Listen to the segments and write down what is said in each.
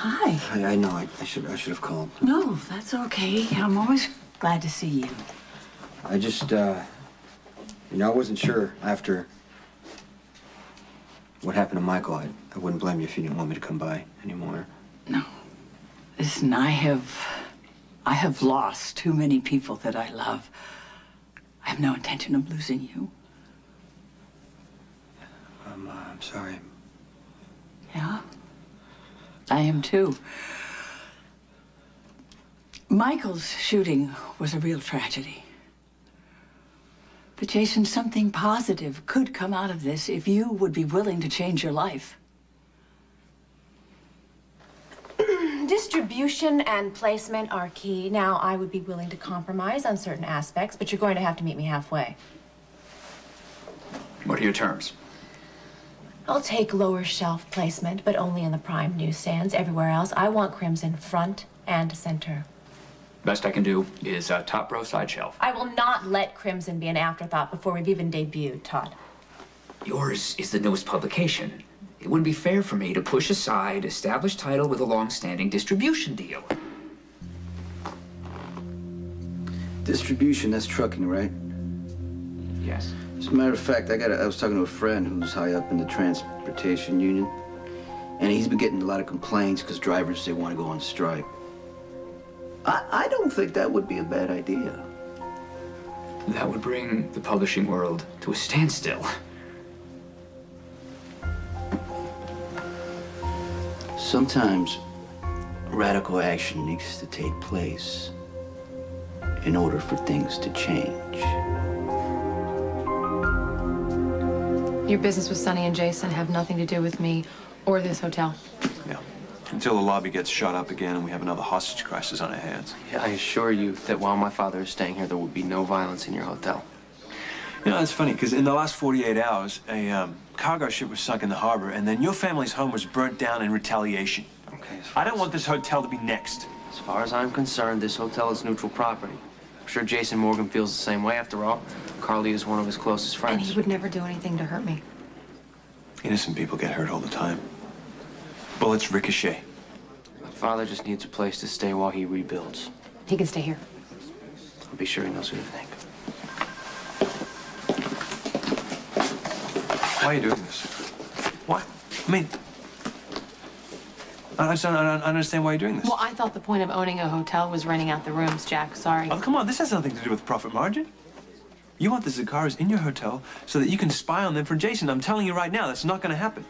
hi. I know. I should have called. No, that's okay. I'm always glad to see you. I just, I wasn't sure after what happened to Michael. I wouldn't blame you if you didn't want me to come by anymore. No. Listen, I have lost too many people that I love. I have no intention of losing you. I'm sorry. Yeah? I am too. Michael's shooting was a real tragedy. But Jason, something positive could come out of this if you would be willing to change your life. Distribution and placement are key. Now, I would be willing to compromise on certain aspects, but you're going to have to meet me halfway. What are your terms? I'll take lower shelf placement, but only in the prime newsstands. Everywhere else, I want Crimson front and center. Best I can do is top row side shelf. I will not let Crimson be an afterthought before we've even debuted, Todd. Yours is the newest publication. It wouldn't be fair for me to push aside established title with a long-standing distribution deal. Distribution, that's trucking, right? Yes. As a matter of fact, I was talking to a friend who's high up in the transportation union, and he's been getting a lot of complaints because drivers say want to go on strike. I don't think that would be a bad idea. That would bring the publishing world to a standstill. Sometimes radical action needs to take place in order for things to change. Your business with Sonny and Jason have nothing to do with me or this hotel. Yeah. Until the lobby gets shot up again and we have another hostage crisis on our hands. Yeah, I assure you that while my father is staying here, there will be no violence in your hotel. You know, it's funny, because in the last 48 hours, a cargo ship was sunk in the harbor, and then your family's home was burnt down in retaliation. Okay. I don't want this hotel to be next. As far as I'm concerned, this hotel is neutral property. I'm sure Jason Morgan feels the same way. After all, Carly is one of his closest friends. And he would never do anything to hurt me. Innocent people get hurt all the time. Bullets ricochet. My father just needs a place to stay while he rebuilds. He can stay here. I'll be sure he knows who to thank. Why are you doing this? Why? I mean, I don't understand why you're doing this. Well, I thought the point of owning a hotel was renting out the rooms, Jack. Sorry. Oh, come on, this has nothing to do with profit margin. You want the Zakaras in your hotel so that you can spy on them for Jason. I'm telling you right now, that's not going to happen.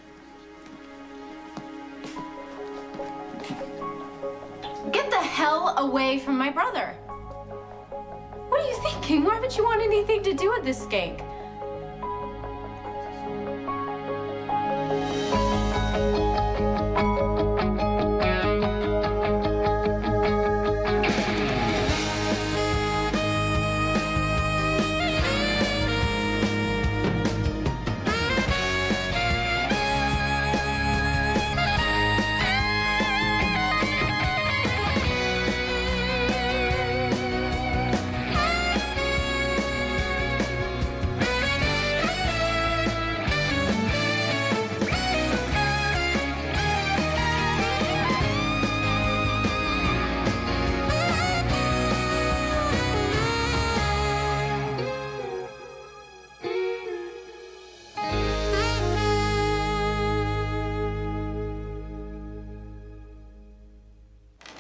Get the hell away from my brother. What are you thinking? Why would you want anything to do with this skank?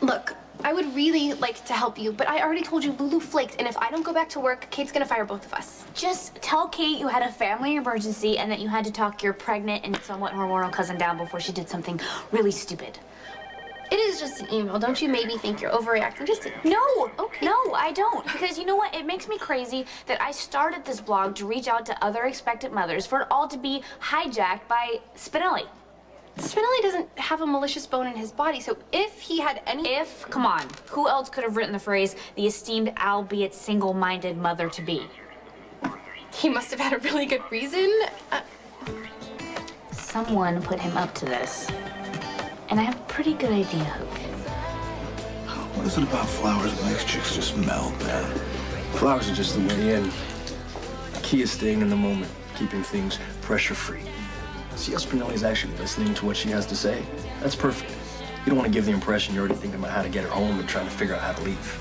Look, I would really like to help you, but I already told you Lulu flaked, and if I don't go back to work, Kate's gonna fire both of us. Just tell Kate you had a family emergency and that you had to talk your pregnant and somewhat hormonal cousin down before she did something really stupid. It is just an email. Don't you maybe think you're overreacting? Just a... No, Okay. no, I don't. Because you know what? It makes me crazy that I started this blog to reach out to other expectant mothers for it all to be hijacked by Spinelli. Spinelli doesn't have a malicious bone in his body, so if he had any... Come on. Who else could have written the phrase, the esteemed albeit single-minded mother-to-be? He must have had a really good reason. Someone put him up to this. And I have a pretty good idea who. What is it about flowers that makes chicks just melt, man? Flowers are just the way in. The key is staying in the moment, keeping things pressure-free. See how Spinelli's actually listening to what she has to say? That's perfect. You don't want to give the impression you're already thinking about how to get her home and trying to figure out how to leave.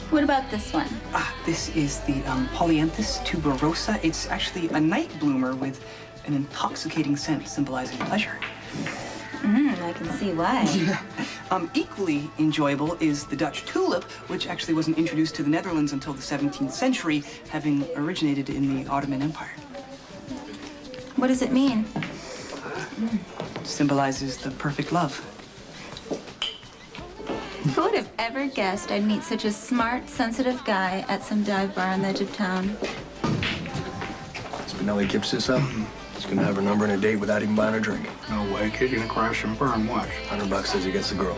What about this one? This is the Polyanthus tuberosa. It's actually a night bloomer with an intoxicating scent symbolizing pleasure. I can see why. Equally enjoyable is the Dutch tulip, which actually wasn't introduced to the Netherlands until the 17th century, having originated in the Ottoman Empire. What does it mean? Symbolizes the perfect love. Who would have ever guessed I'd meet such a smart, sensitive guy at some dive bar on the edge of town? Spinelli keeps this up. He's gonna have her number and a date without even buying her a drink. No way, kid. You're gonna crash and burn. Watch. $100 says he gets the girl.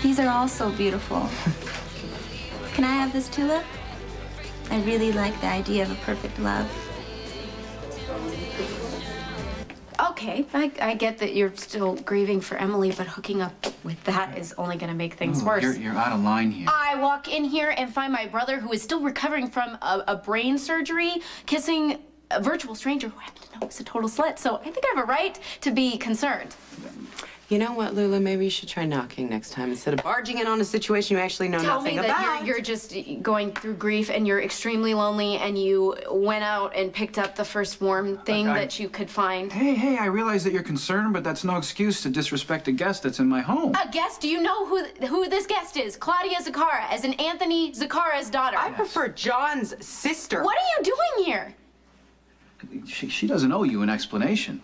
These are all so beautiful. Can I have this tulip? I really like the idea of a perfect love. Okay, I get that you're still grieving for Emily, but hooking up with that is only going to make things worse. You're out of line here. I walk in here and find my brother, who is still recovering from a brain surgery, kissing a virtual stranger who I happen to know is a total slut. So I think I have a right to be concerned. You know what, Lula? Maybe you should try knocking next time instead of barging in on a situation you actually know nothing about. Tell me that you're just going through grief and you're extremely lonely and you went out and picked up the first warm thing that you could find. Hey, I realize that you're concerned, but that's no excuse to disrespect a guest that's in my home. A guest? Do you know who this guest is? Claudia Zakara, as in Anthony Zakara's daughter. I prefer John's sister. What are you doing here? She doesn't owe you an explanation.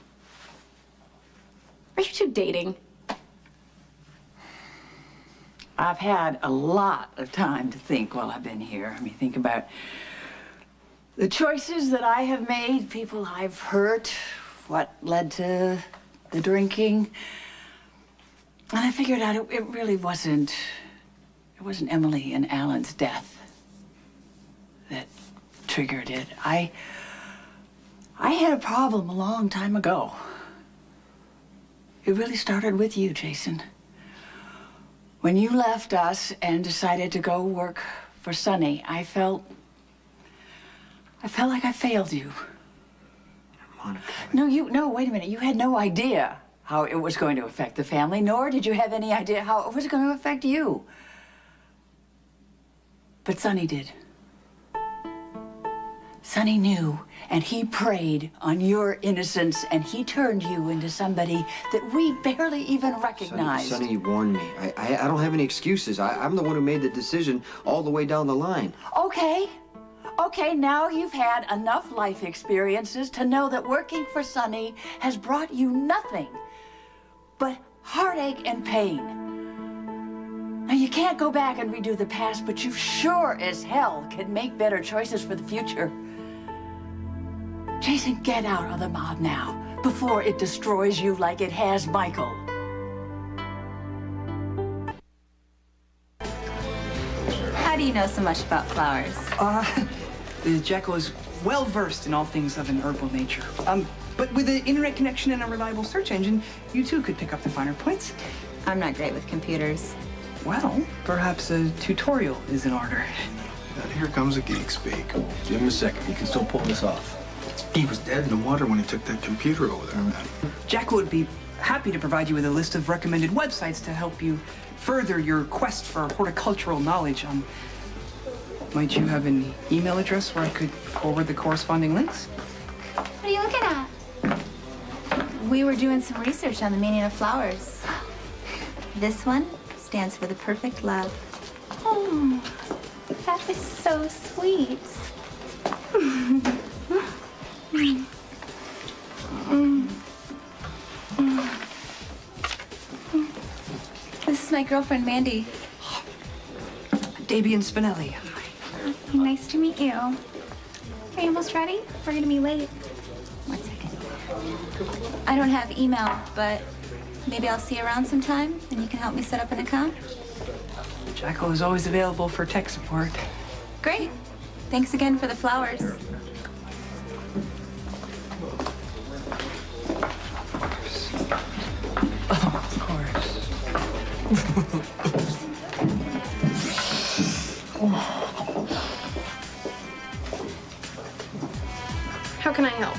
Are you two dating? I've had a lot of time to think while I've been here. I mean, think about the choices that I have made, people I've hurt, what led to the drinking. And I figured out it really wasn't Emily and Alan's death that triggered it. I had a problem a long time ago. It really started with you, Jason. When you left us and decided to go work for Sonny, I felt like I failed you. Monica. No, wait a minute. You had no idea how it was going to affect the family, nor did you have any idea how it was going to affect you. But Sonny did. Sonny knew, and he preyed on your innocence, and he turned you into somebody that we barely even recognized. Sonny warned me. I don't have any excuses. I'm the one who made the decision all the way down the line. Okay, now you've had enough life experiences to know that working for Sonny has brought you nothing but heartache and pain. Now, you can't go back and redo the past, but you sure as hell can make better choices for the future. Jason, get out of the mob now, before it destroys you like it has Michael. How do you know so much about flowers? Jacko is well versed in all things of an herbal nature. But with an internet connection and a reliable search engine, you too could pick up the finer points. I'm not great with computers. Well, perhaps a tutorial is in order. And here comes a geek speak. Give him a second. He can still pull this off. He was dead in the water when he took that computer over there, man. Jacko would be happy to provide you with a list of recommended websites to help you further your quest for horticultural knowledge. Might you have an email address where I could forward the corresponding links? What are you looking at? We were doing some research on the meaning of flowers. This one stands for the perfect love. Oh, that is so sweet. This is my girlfriend, Mandy. Dabian Spinelli. Nice to meet you. Are you almost ready? We're gonna be late. 1 second. I don't have email, but maybe I'll see you around sometime and you can help me set up an account. Jacko is always available for tech support. Great. Thanks again for the flowers. Of course. How can I help?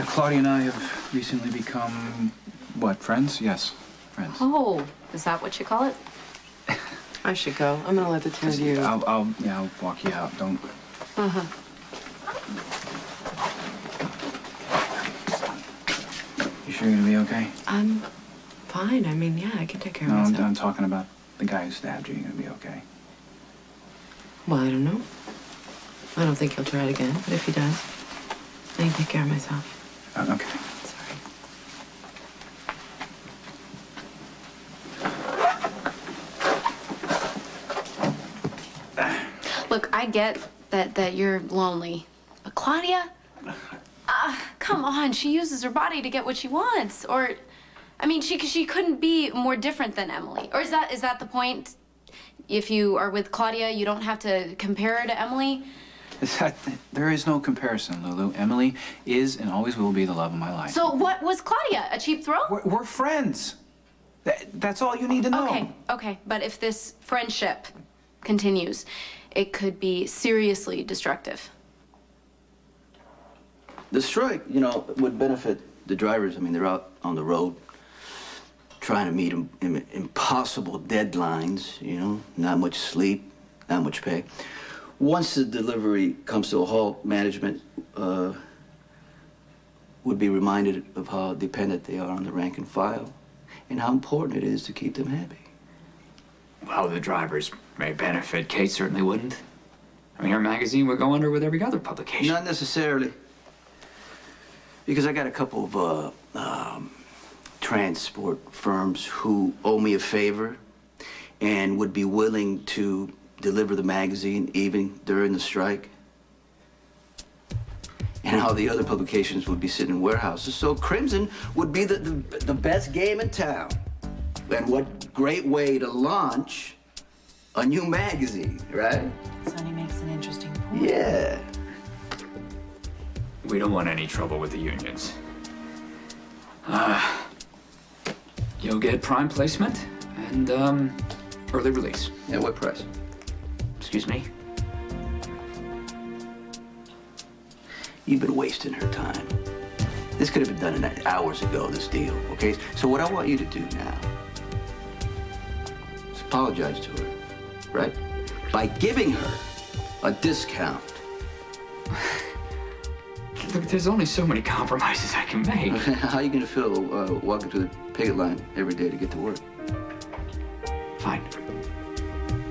Claudia and I have recently become, what, friends? Yes, friends. Oh, is that what you call it? I should go. I'm gonna let the two of you. I'll walk you out. Don't. Uh-huh. You sure you're gonna be okay? I'm fine. I mean, yeah, I can take care of No, myself. I'm talking about the guy who stabbed you. You're gonna be okay. Well, I don't know. I don't think he'll try it again, but if he does, I can take care of myself. Okay. Look, I get that you're lonely, but Claudia, come on, she uses her body to get what she wants. Or, I mean, she couldn't be more different than Emily. Or is that the point? If you are with Claudia, you don't have to compare her to Emily. There is no comparison, Lulu. Emily is and always will be the love of my life. So what was Claudia? A cheap thrill? We're friends. That's all you need to know. Okay, but if this friendship continues, it could be seriously destructive. The strike, would benefit the drivers. I mean, they're out on the road trying to meet impossible deadlines, not much sleep, not much pay. Once the delivery comes to a halt, management would be reminded of how dependent they are on the rank and file and how important it is to keep them happy. Well, the drivers may benefit. Kate certainly wouldn't. I mean, her magazine would go under with every other publication. Not necessarily. Because I got a couple of transport firms who owe me a favor and would be willing to deliver the magazine even during the strike. And how the other publications would be sitting in warehouses. So Crimson would be the best game in town. And what great way to launch a new magazine, right? Sonny makes an interesting point. Yeah. We don't want any trouble with the unions. You'll get prime placement and early release. At what price? Excuse me? You've been wasting her time. This could have been done hours ago, this deal, okay? So what I want you to do now is apologize to her, right? By giving her a discount. Look, there's only so many compromises I can make. How are you gonna feel walking to the picket line every day to get to work? Fine.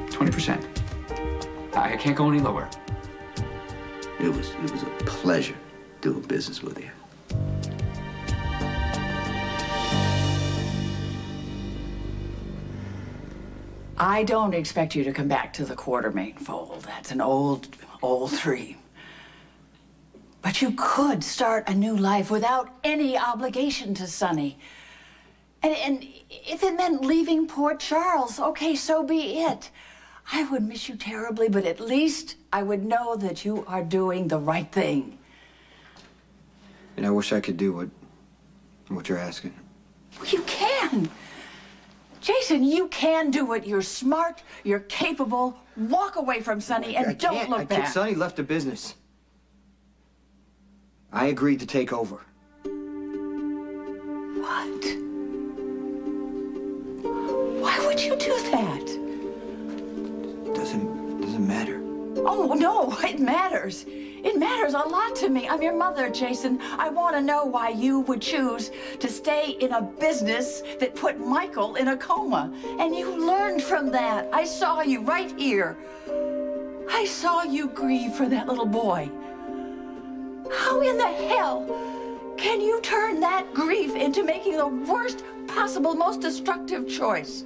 20%. I can't go any lower. It was a pleasure doing business with you. I don't expect you to come back to the Quartermain fold. That's an old dream. But you could start a new life without any obligation to Sonny. And if it meant leaving Port Charles, okay, so be it. I would miss you terribly, but at least I would know that you are doing the right thing. And I wish I could do what you're asking. Well, you can. Jason, you can do it. You're smart, you're capable. Walk away from Sonny and don't look back. Sonny left the business. I agreed to take over. What? Why would you do that? Doesn't matter. Oh, no, it matters. It matters a lot to me. I'm your mother, Jason. I want to know why you would choose to stay in a business that put Michael in a coma. And you learned from that. I saw you right here. I saw you grieve for that little boy. How in the hell can you turn that grief into making the worst possible, most destructive choice?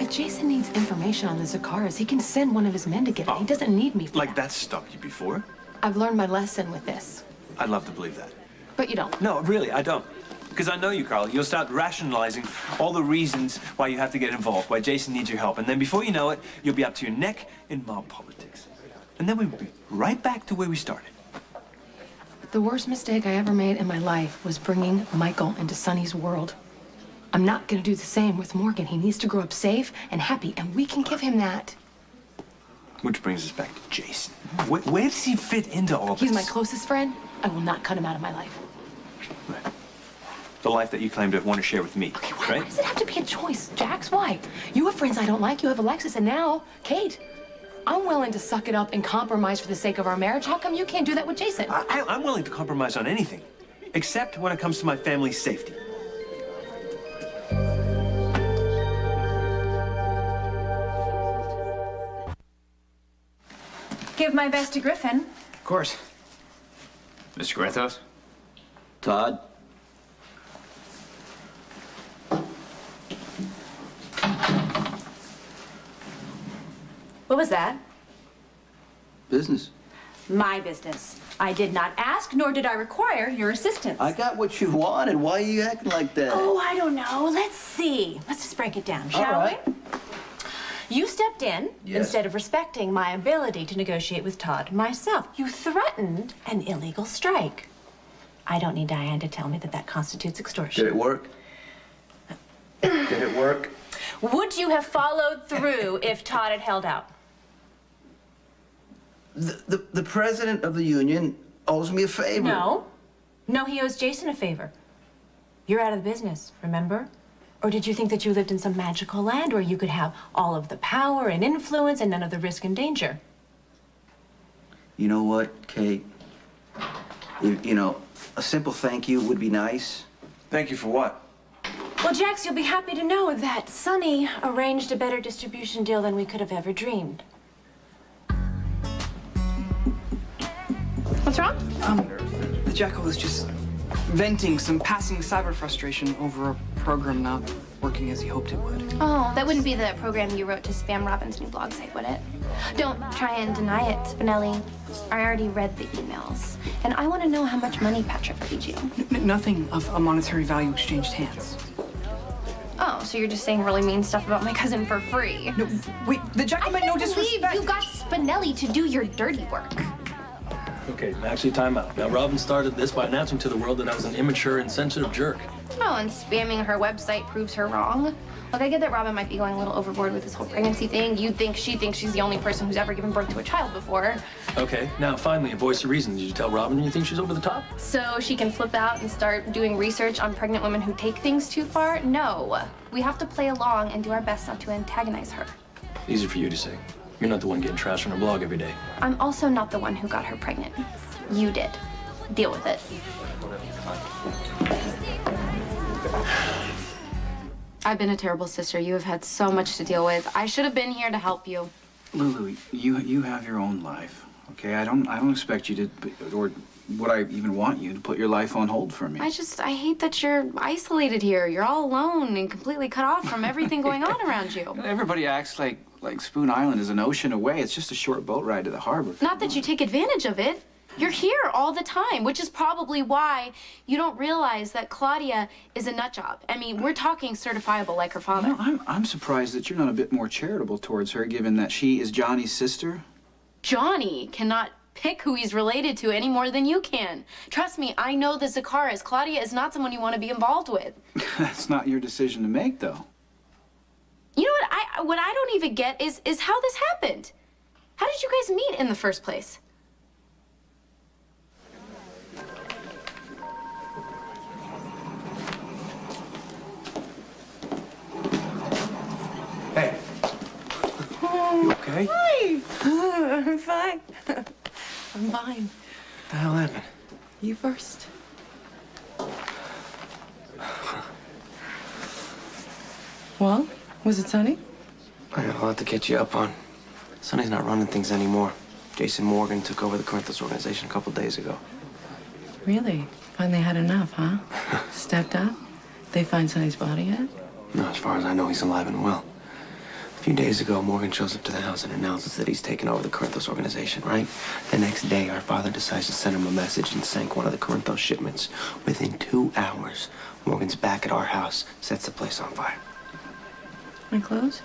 If Jason needs information on the Zakaras, he can send one of his men to get it. He doesn't need me for Like that stopped you before? I've learned my lesson with this. I'd love to believe that. But you don't. No, really, I don't. Because I know you, Carl. You'll start rationalizing all the reasons why you have to get involved, why Jason needs your help. And then before you know it, you'll be up to your neck in mob politics. And then we'll be right back to where we started. The worst mistake I ever made in my life was bringing Michael into Sonny's world. I'm not gonna do the same with Morgan. He needs to grow up safe and happy, and we can give him that. Which brings us back to Jason. Where does he fit into all this? He's my closest friend, I will not cut him out of my life. The life that you claim to want to share with me, Why does it have to be a choice, Jax? Why? You have friends I don't like. You have Alexis, and now Kate. I'm willing to suck it up and compromise for the sake of our marriage. How come you can't do that with Jason? I'm willing to compromise on anything, except when it comes to my family's safety. Give my best to Griffin. Of course. Mr. Corinthos? Todd? What was that? Business. My business. I did not ask, nor did I require your assistance. I got what you wanted. Why are you acting like that? Oh, I don't know. Let's see. Let's just break it down, shall right. we? You stepped in Yes. instead of respecting my ability to negotiate with Todd myself. You threatened an illegal strike. I don't need Diane to tell me that that constitutes extortion. Did it work? Did it work? Would you have followed through if Todd had held out? The president of the union owes me a favor. No. No, he owes Jason a favor. You're out of the business, remember? Or did you think that you lived in some magical land where you could have all of the power and influence and none of the risk and danger? You know what, Kate? You know, a simple thank you would be nice. Thank you for what? Well, Jax, you'll be happy to know that Sonny arranged a better distribution deal than we could have ever dreamed. What's wrong? The Jackal is just venting some passing cyber frustration over a program not working as he hoped it would. Oh, that wouldn't be the program you wrote to spam Robin's new blog site, would it? Don't try and deny it, Spinelli. I already read the emails. And I want to know how much money Patrick paid you. Nothing of a monetary value exchanged hands. Oh, so you're just saying really mean stuff about my cousin for free? No, wait, the Jackal meant no disrespect. I can't believe you got Spinelli to do your dirty work. Okay, actually, time out. Now, Robin started this by announcing to the world that I was an immature, insensitive jerk. Oh, and spamming her website proves her wrong. Look, I get that Robin might be going a little overboard with this whole pregnancy thing. You think she thinks she's the only person who's ever given birth to a child before. Okay, now finally, a voice of reason. Did you tell Robin you think she's over the top? So she can flip out and start doing research on pregnant women who take things too far? No. We have to play along and do our best not to antagonize her. Easy for you to say. You're not the one getting trashed on her blog every day. I'm also not the one who got her pregnant. You did. Deal with it. I've been a terrible sister. You have had so much to deal with. I should have been here to help you. Lulu, you have your own life, okay? I don't expect you to, or would I even want you to put your life on hold for me? I hate that you're isolated here. You're all alone and completely cut off from everything going on around you. Everybody acts like Spoon Island is an ocean away. It's just a short boat ride to the harbor. Not that you take advantage of it. You're here all the time, which is probably why you don't realize that Claudia is a nut job. I mean, we're talking certifiable like her father. You know, I'm surprised that you're not a bit more charitable towards her, given that she is Johnny's sister. Johnny cannot pick who he's related to any more than you can. Trust me, I know the Zakaras. Claudia is not someone you want to be involved with. That's not your decision to make, though. You know what I don't even get is how this happened. How did you guys meet in the first place? Hey. You okay? Hi. I'm fine. I'm fine. What the hell happened? You first. Well, was it Sonny? I got a lot to catch you up on. Sonny's not running things anymore. Jason Morgan took over the Corinthos organization a couple days ago. Really? Finally had enough, huh? Stepped up? They find Sonny's body yet? No, as far as I know, he's alive and well. A few days ago, Morgan shows up to the house and announces that he's taken over the Corinthos organization, right? The next day, our father decides to send him a message and sank one of the Corinthos shipments. Within 2 hours, Morgan's back at our house, sets the place on fire. My clothes?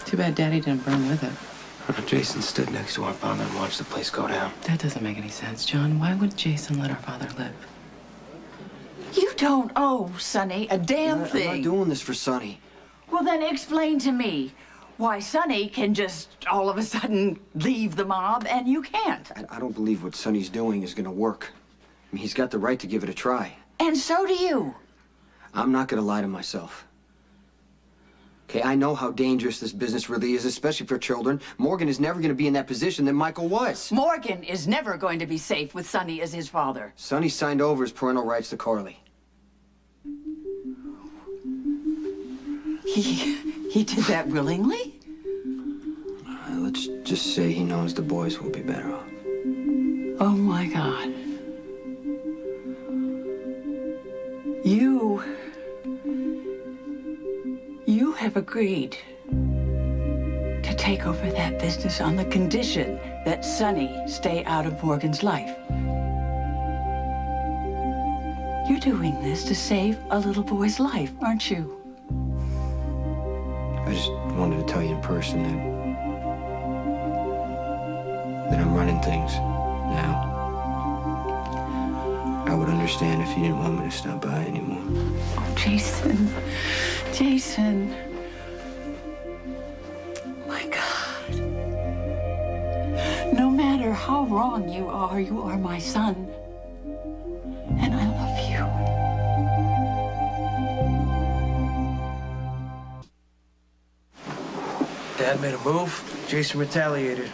Too bad Daddy didn't burn with it. Jason stood next to our father and watched the place go down. That doesn't make any sense, John. Why would Jason let our father live? You don't owe Sonny a damn thing. I'm not doing this for Sonny. Well, then explain to me. why Sonny can just all of a sudden leave the mob and you can't. I don't believe what Sonny's doing is gonna work. I mean, he's got the right to give it a try. And so do you. I'm not gonna lie to myself. Okay, I know how dangerous this business really is, especially for children. Morgan is never gonna be in that position that Michael was. Morgan is never going to be safe with Sonny as his father. Sonny signed over his parental rights to Carly. He did that willingly? Let's just say he knows the boys will be better off. Oh my God. You have agreed to take over that business on the condition that Sonny stay out of Morgan's life. You're doing this to save a little boy's life, aren't you? I just wanted to tell you in person that I'm running things now. I would understand if you didn't want me to stop by anymore. Oh, Jason. Jason. My God. No matter how wrong you are my son. And I love you. Dad made a move. Jason retaliated.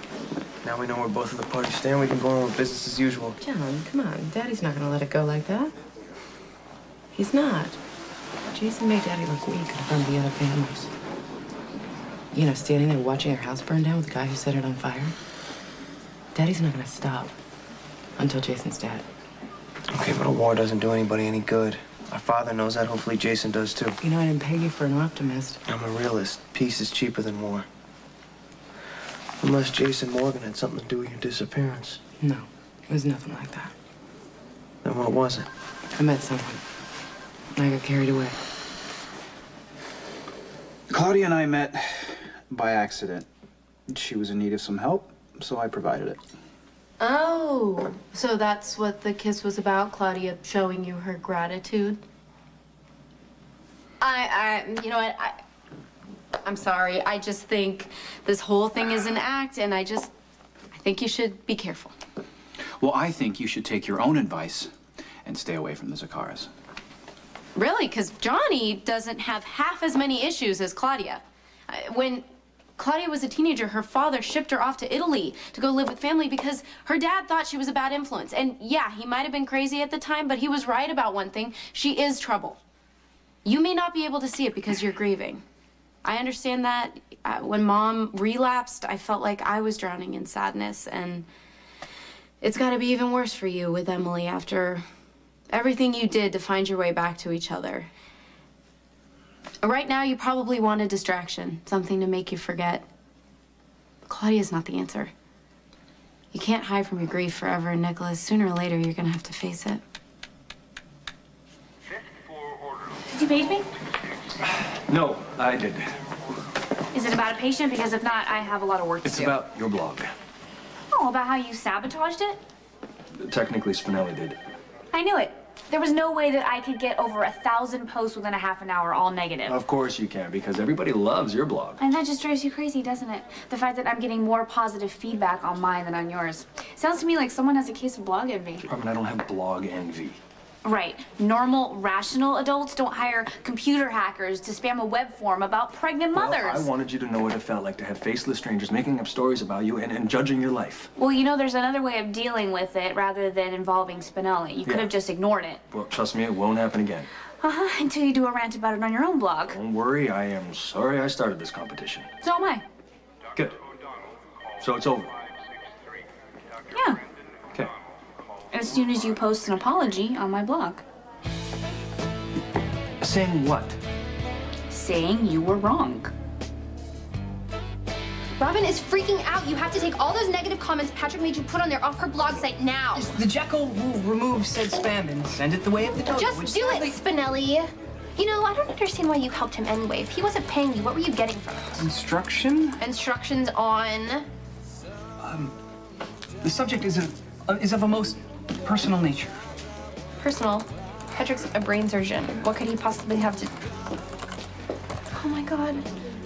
Now we know where both of the parties stand. We can go on with business as usual. John, come on. Daddy's not gonna let it go like that. He's not. Jason made Daddy look weak in front of the other families. You know, standing there watching our house burn down with the guy who set it on fire. Daddy's not gonna stop until Jason's dead. Okay, but a war doesn't do anybody any good. Our father knows that. Hopefully Jason does too. You know, I didn't pay you for an optimist. I'm a realist. Peace is cheaper than war. Unless Jason Morgan had something to do with your disappearance. No, it was nothing like that. Then what was it? I met someone. I got carried away. Claudia and I met by accident. She was in need of some help, so I provided it. Oh, so that's what the kiss was about, Claudia showing you her gratitude? You know what, I'm sorry. I just think this whole thing is an act, and I think you should be careful. Well, I think you should take your own advice and stay away from the Zakaras. Really? Because Johnny doesn't have half as many issues as Claudia. When Claudia was a teenager, her father shipped her off to Italy to go live with family because her dad thought she was a bad influence. And yeah, he might have been crazy at the time, but he was right about one thing. She is trouble. You may not be able to see it because you're grieving. I understand that. When Mom relapsed, I felt like I was drowning in sadness, and it's got to be even worse for you with Emily after everything you did to find your way back to each other. Right now, you probably want a distraction, something to make you forget. Claudia's not the answer. You can't hide from your grief forever, Nicholas. Sooner or later, you're gonna have to face it. Did you page me? No, I did. Is it about a patient? Because if not, I have a lot of work to do. It's about your blog. Oh, about how you sabotaged it? Technically, Spinelli did. I knew it. There was no way that I could get over 1,000 posts within a half an hour, all negative. Of course you can, because everybody loves your blog. And that just drives you crazy, doesn't it? The fact that I'm getting more positive feedback on mine than on yours. Sounds to me like someone has a case of blog envy. I mean, I don't have blog envy. Right. Normal, rational adults don't hire computer hackers to spam a web form about pregnant mothers. Well, I wanted you to know what it felt like to have faceless strangers making up stories about you and judging your life. Well, you know, there's another way of dealing with it rather than involving Spinelli. You could have just ignored it. Well, trust me, it won't happen again. Until you do a rant about it on your own blog. Don't worry, I am sorry I started this competition. So am I. Good. So it's over. Yeah. Okay. As soon as you post an apology on my blog. Saying what? Saying you were wrong. Robin is freaking out. You have to take all those negative comments Patrick made you put on there off her blog site now. The Jekyll will remove said spam and send it the way of the dodo. Just do it, Spinelli. You know, I don't understand why you helped him anyway. If he wasn't paying you, what were you getting from it? Instructions on? The subject is of a most personal nature. Personal? Patrick's a brain surgeon. What could he possibly have to... Oh my God.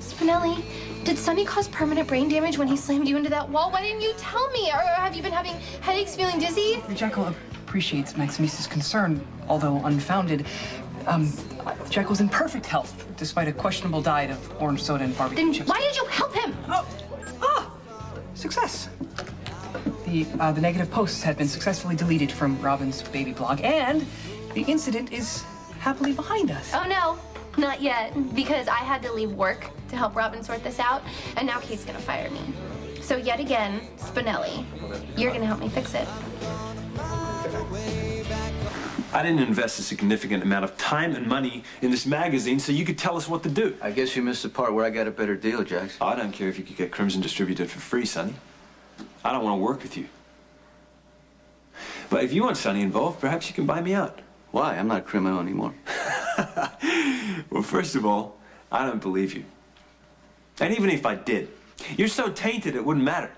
Spinelli, did Sonny cause permanent brain damage when he slammed you into that wall? Why didn't you tell me? Or have you been having headaches, feeling dizzy? Jekyll appreciates Maximisa's concern, although unfounded. Jekyll's in perfect health, despite a questionable diet of orange soda and barbecue Then chips. why did you help him? Success. The negative posts had been successfully deleted from Robin's baby blog, and the incident is happily behind us. Oh no, not yet, because I had to leave work to help Robin sort this out, and now Kate's gonna fire me. So yet again, Spinelli, you're gonna help me fix it. I didn't invest a significant amount of time and money in this magazine so you could tell us what to do. I guess you missed the part where I got a better deal, Jax. I don't care if you could get Crimson distributed for free, Sonny. I don't want to work with you. But if you want Sonny involved, perhaps you can buy me out. Why? I'm not a criminal anymore. Well, first of all, I don't believe you. And even if I did, you're so tainted it wouldn't matter.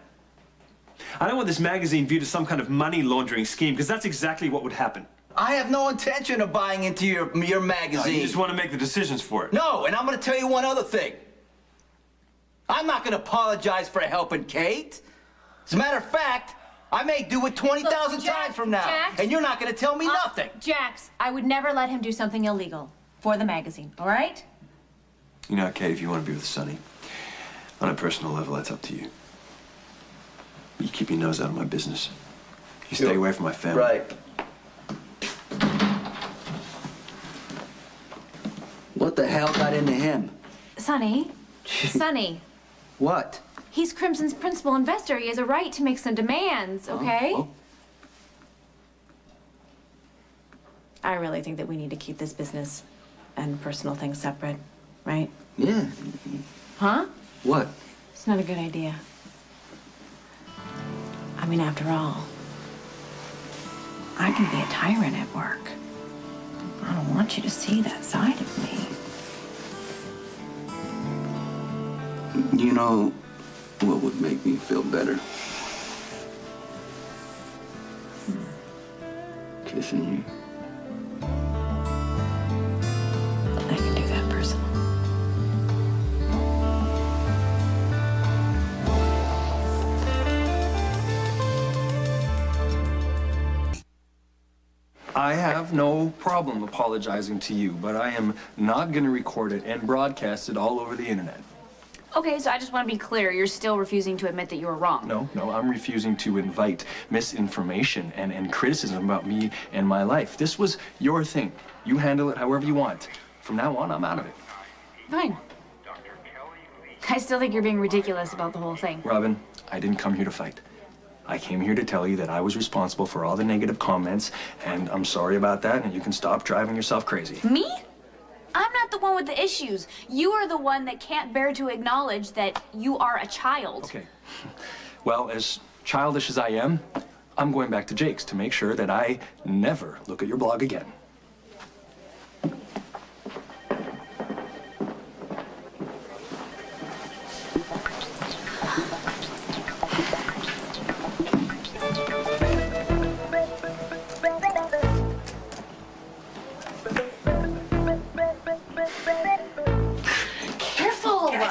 I don't want this magazine viewed as some kind of money laundering scheme, because that's exactly what would happen. I have no intention of buying into your magazine. No, you just want to make the decisions for it. No, and I'm going to tell you one other thing. I'm not going to apologize for helping Kate. As a matter of fact, I may do it 20,000 times from now, Jax, and you're not going to tell me nothing. Jax, I would never let him do something illegal for the magazine, all right? You know, Kate, if you want to be with Sonny, on a personal level, that's up to you. You keep your nose out of my business. You stay away from my family. Right. What the hell got into him? Sonny. Sonny. What? He's Crimson's principal investor. He has a right to make some demands, okay? Oh. I really think that we need to keep this business and personal things separate, right? Yeah. Huh? What? It's not a good idea. I mean, after all, I can be a tyrant at work. I don't want you to see that side of me. You know what would make me feel better? Kissing you. I can do that personal. I have no problem apologizing to you, but I am not going to record it and broadcast it all over the internet. Okay, so I just want to be clear. You're still refusing to admit that you were wrong. No, I'm refusing to invite misinformation and criticism about me and my life. This was your thing. You handle it however you want. From now on, I'm out of it. Fine. I still think you're being ridiculous about the whole thing. Robin, I didn't come here to fight. I came here to tell you that I was responsible for all the negative comments, and I'm sorry about that, and you can stop driving yourself crazy. Me? I'm not the one with the issues. You are the one that can't bear to acknowledge that you are a child. Okay. Well, as childish as I am, I'm going back to Jake's to make sure that I never look at your blog again.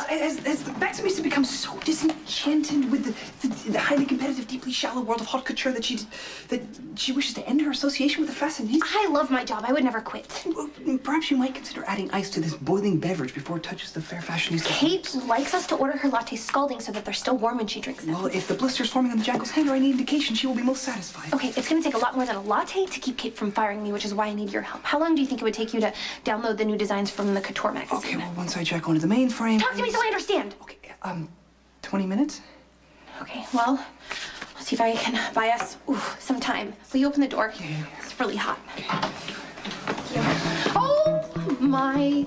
Has Maximisa become so disenchanted with the highly competitive, deeply shallow world of haute couture that she wishes to end her association with the fashionista? I love my job. I would never quit. Perhaps you might consider adding ice to this boiling beverage before it touches the fair fashionista. Kate likes us to order her lattes scalding so that they're still warm when she drinks them. Well, if the blister's forming on the Jackal's hand are any indication, she will be most satisfied. Okay, it's gonna take a lot more than a latte to keep Kate from firing me, which is why I need your help. How long do you think it would take you to download the new designs from the Couture magazine? Okay, well, once I check onto the mainframe... Talk to me so I understand. Okay, 20 minutes? Okay, well, let's see if I can buy us some time. Will you open the door? Yeah. It's really hot. Okay. Oh my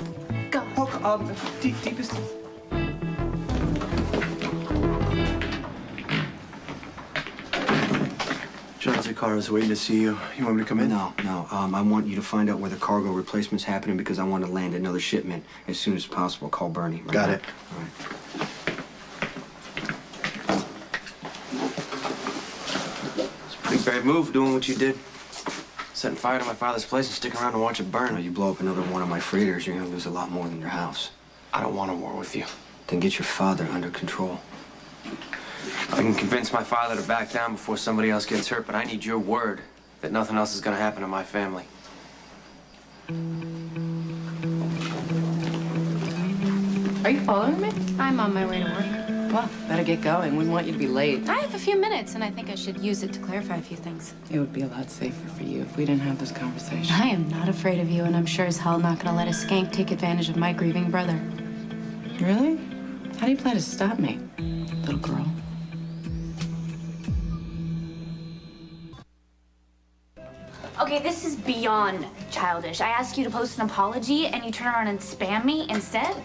God. Oh, deepest. Jose Carlos waiting to see you. You want me to come in? No. I want you to find out where the cargo replacement's happening because I want to land another shipment as soon as possible. Call Bernie. Right? Got it. All right. It's a pretty brave move doing what you did. Setting fire to my father's place and sticking around to watch it burn. You blow up another one of my freighters, you're going to lose a lot more than your house. I don't want a war with you. then get your father under control. I can convince my father to back down before somebody else gets hurt, but I need your word that nothing else is gonna happen to my family. Are you following me? I'm on my way to work. Well, better get going. We want you to be late. I have a few minutes, and I think I should use it to clarify a few things. It would be a lot safer for you if we didn't have this conversation. I am not afraid of you, and I'm sure as hell not gonna let a skank take advantage of my grieving brother. Really? How do you plan to stop me, little girl? Okay, this is beyond childish. I asked you to post an apology and you turn around and spam me instead?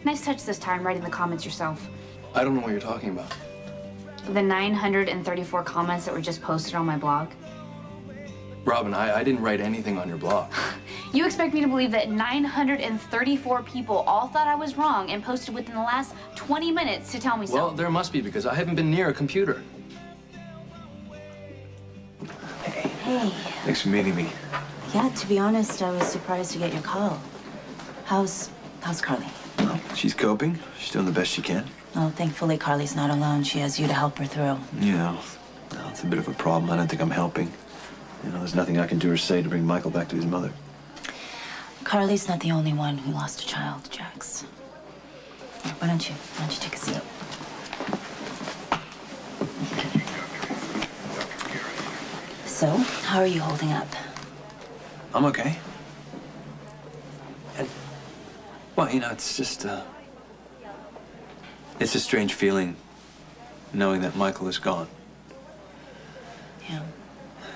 Nice touch this time, writing the comments yourself. I don't know what you're talking about. The 934 comments that were just posted on my blog. Robin, I didn't write anything on your blog. You expect me to believe that 934 people all thought I was wrong and posted within the last 20 minutes to tell me so? Well, there must be, because I haven't been near a computer. Hey. Thanks for meeting me. Yeah, to be honest, I was surprised to get your call. How's Carly? Well, she's coping. She's doing the best she can. Oh, thankfully Carly's not alone. She has you to help her through. Yeah, well, it's a bit of a problem. I don't think I'm helping. You know, there's nothing I can do or say to bring Michael back to his mother. Carly's not the only one who lost a child, Jax. Here, why don't you take a seat? So, how are you holding up? I'm okay. And, well, you know, it's just, it's a strange feeling knowing that Michael is gone. Yeah.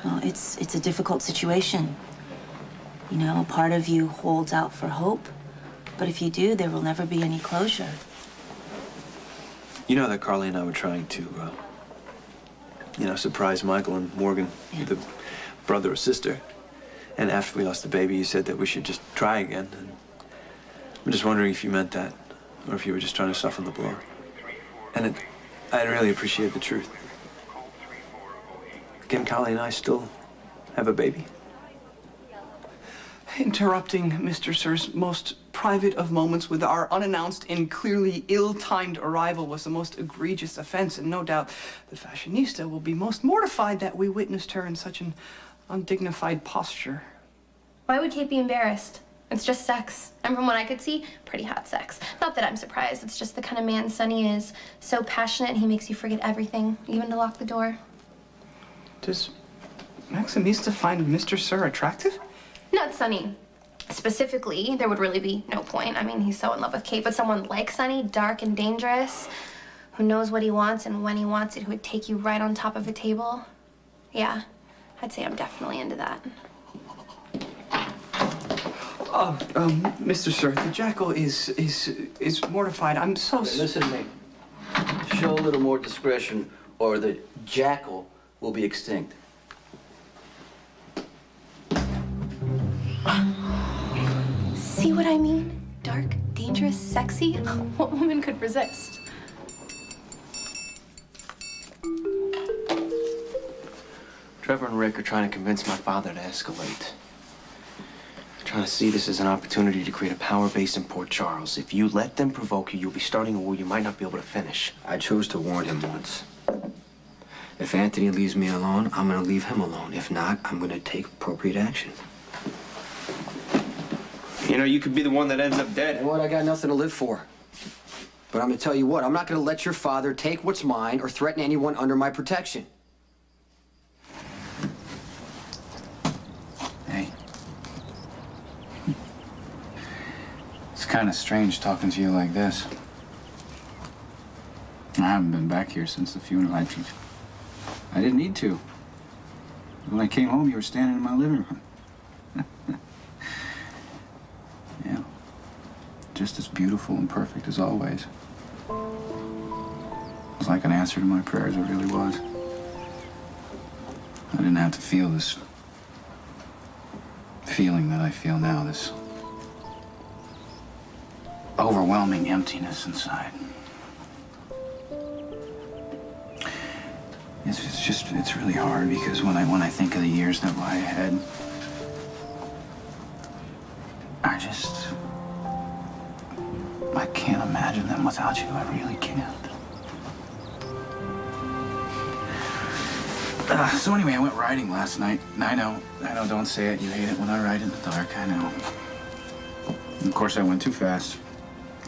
Well, it's a difficult situation. You know, a part of you holds out for hope, but if you do, there will never be any closure. You know that Carly and I were trying to, you know, surprise Michael and Morgan with a brother or sister. And after we lost the baby, you said that we should just try again. And I'm just wondering if you meant that, or if you were just trying to soften the blow. And I really appreciate the truth. Can Carly and I still have a baby? Interrupting Mr. Sir's most private of moments with our unannounced and clearly ill-timed arrival was the most egregious offense, and no doubt the fashionista will be most mortified that we witnessed her in such an undignified posture. Why would Kate be embarrassed? It's just sex. And from what I could see, pretty hot sex. Not that I'm surprised. It's just the kind of man Sonny is. So passionate, he makes you forget everything, even to lock the door. Does Maximista find Mr. Sir attractive? Not Sonny. Specifically, there would really be no point. I mean, he's so in love with Kate, but someone like Sonny, dark and dangerous, who knows what he wants and when he wants it, who would take you right on top of a table. Yeah, I'd say I'm definitely into that. Mr. Sir, the jackal is mortified. I'm so... Listen to me. Show a little more discretion, or the jackal will be extinct. See what I mean? Dark, dangerous, sexy? What woman could resist? Trevor and Rick are trying to convince my father to escalate. They're trying to see this as an opportunity to create a power base in Port Charles. If you let them provoke you, you'll be starting a war you might not be able to finish. I chose to warn him once. If Anthony leaves me alone, I'm gonna leave him alone. If not, I'm gonna take appropriate action. You know, you could be the one that ends up dead. You know what? I got nothing to live for. But I'm gonna tell you what, I'm not gonna let your father take what's mine or threaten anyone under my protection. Hey. It's kind of strange talking to you like this. I haven't been back here since the funeral. I didn't need to. When I came home, you were standing in my living room. Yeah. Just as beautiful and perfect as always. It was like an answer to my prayers, it really was. I didn't have to feel this feeling that I feel now, this overwhelming emptiness inside. It's really hard because when I think of the years that lie ahead, can't imagine them without you. I really can't. So anyway, I went riding last night. I know, don't say it. You hate it when I ride in the dark, I know. And of course, I went too fast.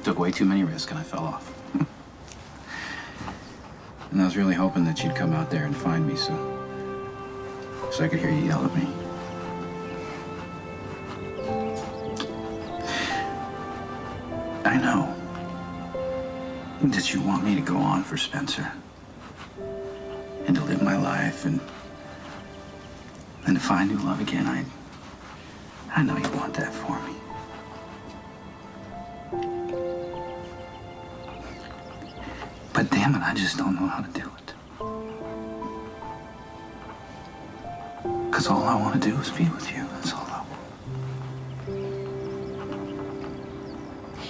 Took way too many risks, and I fell off. And I was really hoping that you'd come out there and find me, so I could hear you yell at me. I know that you want me to go on for Spencer and to live my life and to find new love again. I know you want that for me. But damn it, I just don't know how to do it. Because all I want to do is be with you. That's all I want.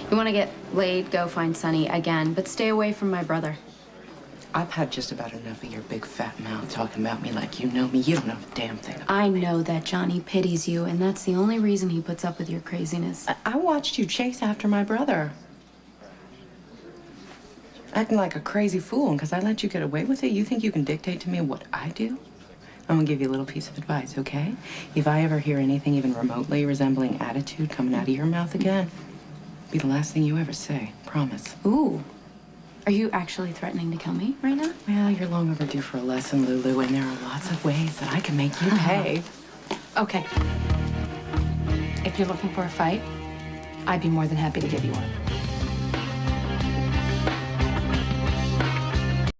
You want to get laid, go find Sonny again, but stay away from my brother. I've had just about enough of your big fat mouth talking about me like you know me. You don't know a damn thing. I know that Johnny pities you, and that's the only reason he puts up with your craziness. I watched you chase after my brother. Acting like a crazy fool, and because I let you get away with it, you think you can dictate to me what I do? I'm gonna give you a little piece of advice, okay? If I ever hear anything even remotely resembling attitude coming out of your mouth again, be the last thing you ever say. Promise. Ooh. Are you actually threatening to kill me right now? Well, you're long overdue for a lesson, Lulu, and there are lots of ways that I can make you pay. Okay. If you're looking for a fight, I'd be more than happy to give you one.